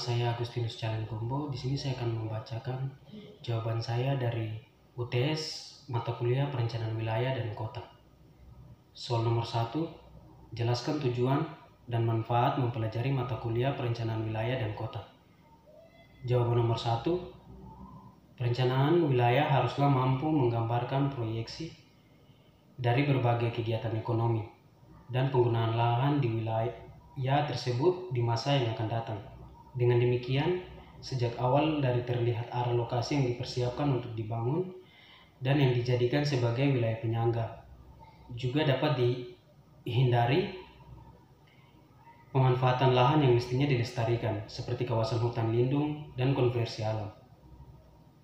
saya Agustinus Calengkombo. Di sini saya akan membacakan jawaban saya dari UTS mata kuliah Perencanaan Wilayah dan Kota. Soal nomor 1, jelaskan tujuan dan manfaat mempelajari mata kuliah Perencanaan Wilayah dan Kota. Jawaban nomor 1, perencanaan wilayah haruslah mampu menggambarkan proyeksi dari berbagai kegiatan ekonomi dan penggunaan lahan di wilayah tersebut di masa yang akan datang. Dengan demikian, sejak awal dari terlihat arah lokasi yang dipersiapkan untuk dibangun dan yang dijadikan sebagai wilayah penyangga. Juga dapat dihindari pemanfaatan lahan yang mestinya dilestarikan, seperti kawasan hutan lindung dan konversi alam.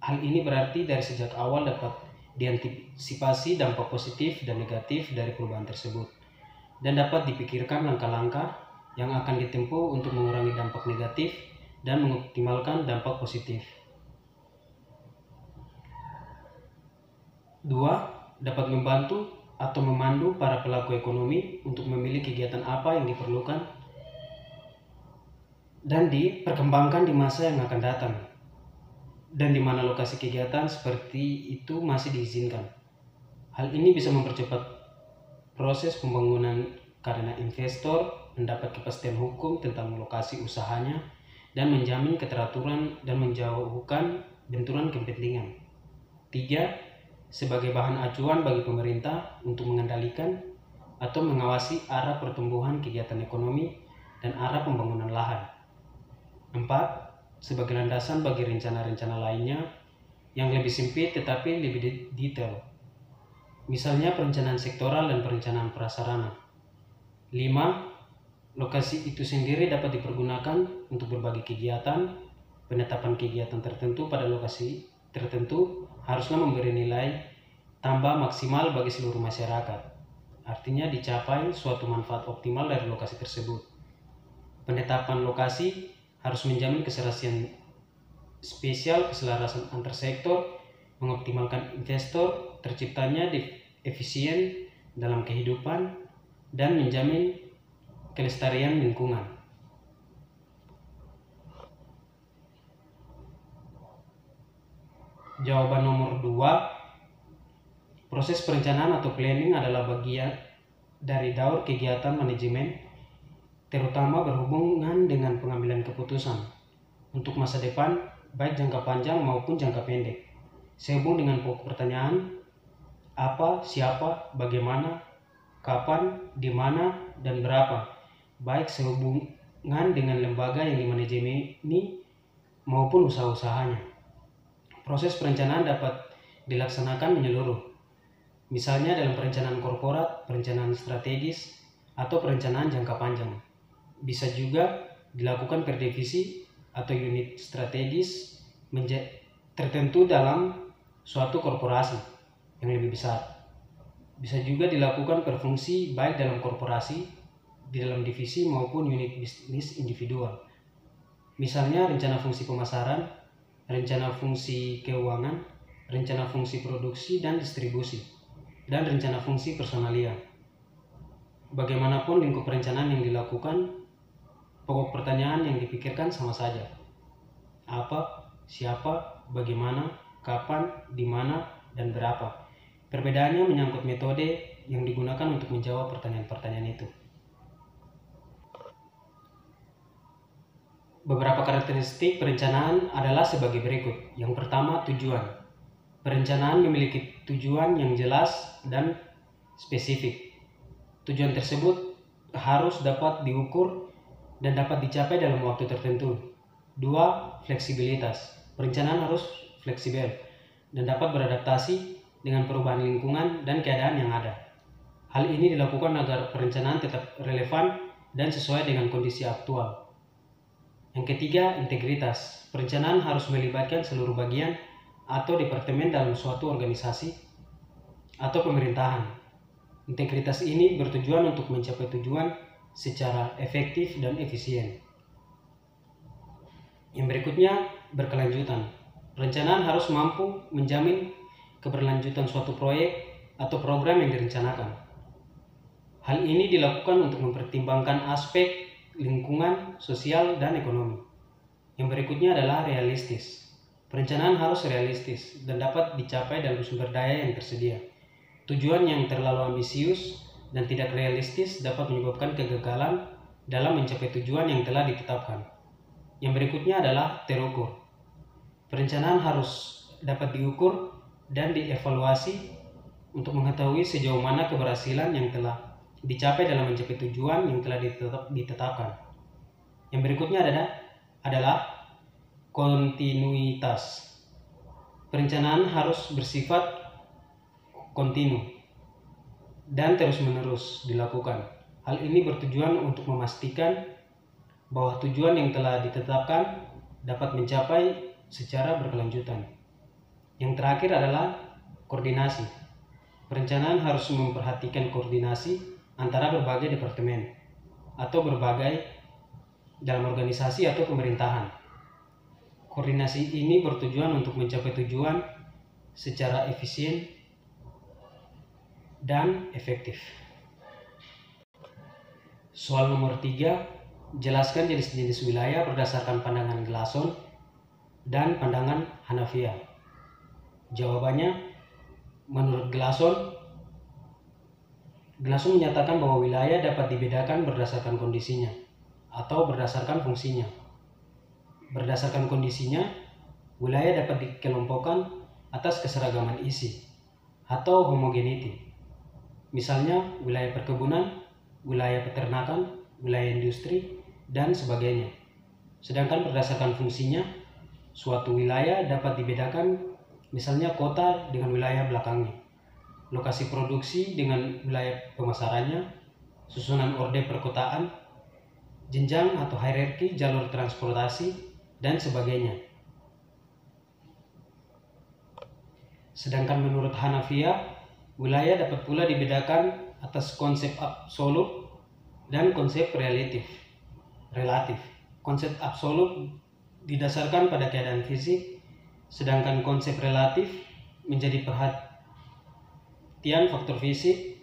Hal ini berarti dari sejak awal dapat diantisipasi dampak positif dan negatif dari perubahan tersebut, dan dapat dipikirkan langkah-langkah yang akan ditempuh untuk mengurangi dampak negatif dan mengoptimalkan dampak positif. 2. Dapat membantu atau memandu para pelaku ekonomi untuk memilih kegiatan apa yang diperlukan dan diperkembangkan di masa yang akan datang, dan di mana lokasi kegiatan seperti itu masih diizinkan. Hal ini bisa mempercepat proses pembangunan karena investor mendapat kepastian hukum tentang lokasi usahanya dan menjamin keteraturan dan menjauhkan benturan kepentingan. 3. Sebagai bahan acuan bagi pemerintah untuk mengendalikan atau mengawasi arah pertumbuhan kegiatan ekonomi dan arah pembangunan lahan. 4. Sebagai landasan bagi rencana-rencana lainnya yang lebih sempit tetapi lebih detail, misalnya perencanaan sektoral dan perencanaan prasarana. 5. Lokasi itu sendiri dapat dipergunakan untuk berbagai kegiatan. Penetapan kegiatan tertentu pada lokasi tertentu haruslah memberi nilai tambah maksimal bagi seluruh masyarakat. Artinya dicapai suatu manfaat optimal dari lokasi tersebut. Penetapan lokasi harus menjamin keserasian spesial, keselarasan antar sektor, mengoptimalkan investor, terciptanya efisien dalam kehidupan, dan menjamin kelestarian lingkungan. Jawaban nomor 2, proses perencanaan atau planning adalah bagian dari daur kegiatan manajemen, terutama berhubungan dengan pengambilan keputusan untuk masa depan, baik jangka panjang maupun jangka pendek. Sehubung dengan pokok pertanyaan, apa, siapa, bagaimana, kapan, di mana, dan berapa, baik sehubungan dengan lembaga yang dimanajemeni maupun usaha-usahanya. Proses perencanaan dapat dilaksanakan menyeluruh, misalnya dalam perencanaan korporat, perencanaan strategis, atau perencanaan jangka panjang. Bisa juga dilakukan per divisi atau unit strategis tertentu dalam suatu korporasi yang lebih besar. Bisa juga dilakukan per fungsi baik dalam korporasi, di dalam divisi maupun unit bisnis individual. Misalnya rencana fungsi pemasaran, rencana fungsi keuangan, rencana fungsi produksi dan distribusi, dan rencana fungsi personalia. Bagaimanapun lingkup perencanaan yang dilakukan, pokok pertanyaan yang dipikirkan sama saja. Apa, siapa, bagaimana, kapan, di mana, dan berapa. Perbedaannya menyangkut metode yang digunakan untuk menjawab pertanyaan-pertanyaan itu. Beberapa karakteristik perencanaan adalah sebagai berikut. Yang pertama, tujuan. Perencanaan memiliki tujuan yang jelas dan spesifik. Tujuan tersebut harus dapat diukur dan dapat dicapai dalam waktu tertentu. 2. Fleksibilitas. Perencanaan harus fleksibel dan dapat beradaptasi dengan perubahan lingkungan dan keadaan yang ada. Hal ini dilakukan agar perencanaan tetap relevan dan sesuai dengan kondisi aktual. Yang ketiga, integritas. Perencanaan harus melibatkan seluruh bagian atau departemen dalam suatu organisasi atau pemerintahan. Integritas ini bertujuan untuk mencapai tujuan secara efektif dan efisien. Yang berikutnya, berkelanjutan. Perencanaan harus mampu menjamin keberlanjutan suatu proyek atau program yang direncanakan. Hal ini dilakukan untuk mempertimbangkan aspek lingkungan, sosial, dan ekonomi. Yang berikutnya adalah realistis. Perencanaan harus realistis dan dapat dicapai dalam sumber daya yang tersedia. Tujuan yang terlalu ambisius dan tidak realistis dapat menyebabkan kegagalan dalam mencapai tujuan yang telah ditetapkan. Yang berikutnya adalah terukur. Perencanaan harus dapat diukur dan dievaluasi untuk mengetahui sejauh mana keberhasilan yang telah dicapai dalam mencapai tujuan yang telah ditetapkan. Yang berikutnya adalah kontinuitas. Perencanaan harus bersifat kontinu dan terus-menerus dilakukan. Hal ini bertujuan untuk memastikan bahwa tujuan yang telah ditetapkan dapat mencapai secara berkelanjutan. Yang terakhir adalah koordinasi. Perencanaan harus memperhatikan koordinasi antara berbagai departemen atau berbagai dalam organisasi atau pemerintahan. Koordinasi ini bertujuan untuk mencapai tujuan secara efisien dan efektif. Soal nomor 3, jelaskan jenis-jenis wilayah berdasarkan pandangan Glasson dan pandangan Hanafiya. Jawabannya, menurut Glasson menyatakan bahwa wilayah dapat dibedakan berdasarkan kondisinya atau berdasarkan fungsinya. Berdasarkan kondisinya, wilayah dapat dikelompokkan atas keseragaman isi atau homogeneity. Misalnya wilayah perkebunan, wilayah peternakan, wilayah industri, dan sebagainya. Sedangkan berdasarkan fungsinya, suatu wilayah dapat dibedakan misalnya kota dengan wilayah belakangnya, lokasi produksi dengan wilayah pemasarannya, susunan orde perkotaan, jenjang atau hierarki jalur transportasi, dan sebagainya. Sedangkan menurut Hanafiya, wilayah dapat pula dibedakan atas konsep absolut dan konsep relatif. Konsep absolut didasarkan pada keadaan fisik, sedangkan konsep relatif menjadi perhatian faktor fisik,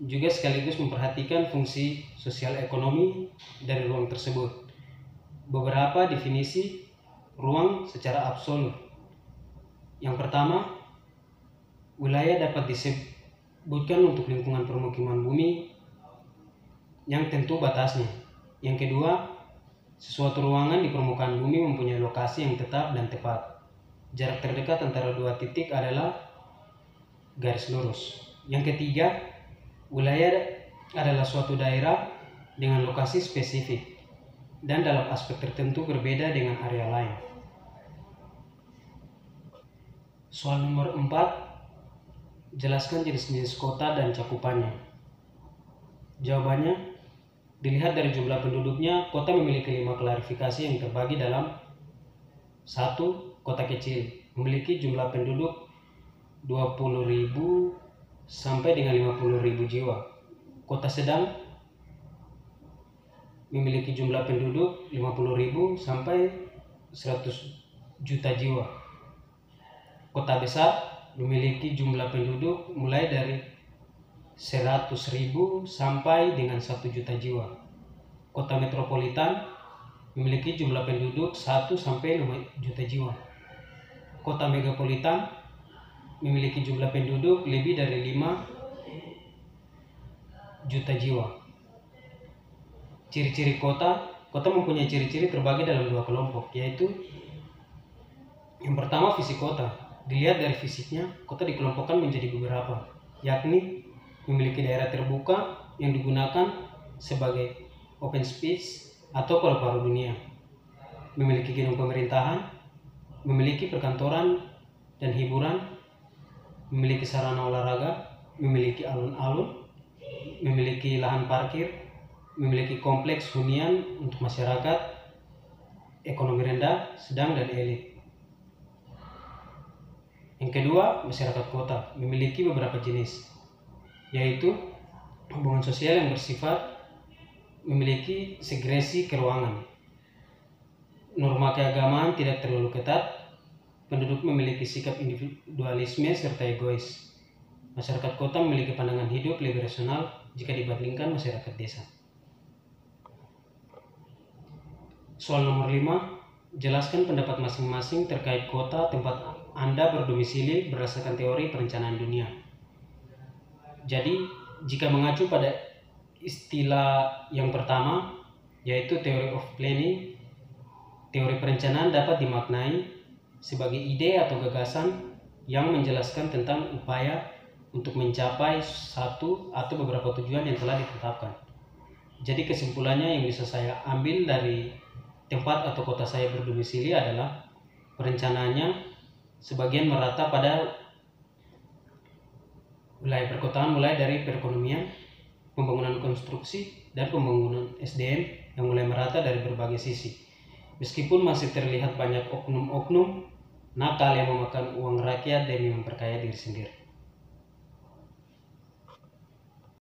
juga sekaligus memperhatikan fungsi sosial ekonomi dari ruang tersebut. Beberapa definisi ruang secara absolut. Yang pertama, wilayah dapat disebutkan untuk lingkungan permukiman bumi yang tentu batasnya. Yang kedua, sesuatu ruangan di permukaan bumi mempunyai lokasi yang tetap dan tepat. Jarak terdekat antara dua titik adalah garis lurus. Yang ketiga, wilayah adalah suatu daerah dengan lokasi spesifik dan dalam aspek tertentu berbeda dengan area lain. Soal nomor 4, jelaskan jenis-jenis kota dan cakupannya. Jawabannya, dilihat dari jumlah penduduknya, kota memiliki 5 klasifikasi yang terbagi dalam 1. Kota kecil, memiliki jumlah penduduk 20.000 sampai dengan 50.000 jiwa. Kota sedang memiliki jumlah penduduk 50.000 sampai 100 juta jiwa. Kota besar memiliki jumlah penduduk mulai dari 100.000 sampai dengan 1 juta jiwa. Kota metropolitan memiliki jumlah penduduk 1 sampai 5 juta jiwa. Kota megapolitan memiliki jumlah penduduk lebih dari 5 juta jiwa. Ciri-ciri kota mempunyai ciri-ciri terbagi dalam 2 kelompok, yaitu yang pertama fisik kota. Dilihat dari fisiknya, kota dikelompokkan menjadi beberapa, yakni memiliki daerah terbuka yang digunakan sebagai open space atau paru-paru dunia, memiliki gedung pemerintahan, memiliki perkantoran dan hiburan, memiliki sarana olahraga, memiliki alun-alun, memiliki lahan parkir, memiliki kompleks hunian untuk masyarakat ekonomi rendah, sedang, dan elit. Yang kedua, masyarakat kota memiliki beberapa jenis, yaitu hubungan sosial yang bersifat memiliki segresi keruangan, norma keagamaan tidak terlalu ketat, penduduk memiliki sikap individualisme serta egois. Masyarakat kota memiliki pandangan hidup lebih rasional jika dibandingkan masyarakat desa. Soal nomor 5, Jelaskan pendapat masing-masing terkait kota tempat Anda berdomisili berdasarkan teori perencanaan dunia. Jadi, jika mengacu pada istilah yang pertama, yaitu theory of planning, teori perencanaan dapat dimaknai sebagai ide atau gagasan yang menjelaskan tentang upaya untuk mencapai satu atau beberapa tujuan yang telah ditetapkan. Jadi kesimpulannya yang bisa saya ambil dari tempat atau kota saya berdomisili adalah perencanaannya sebagian merata pada wilayah perkotaan, mulai dari perekonomian, pembangunan konstruksi, dan pembangunan SDM yang mulai merata dari berbagai sisi. Meskipun masih terlihat banyak oknum-oknum nakal yang memakan uang rakyat demi memperkaya diri sendiri.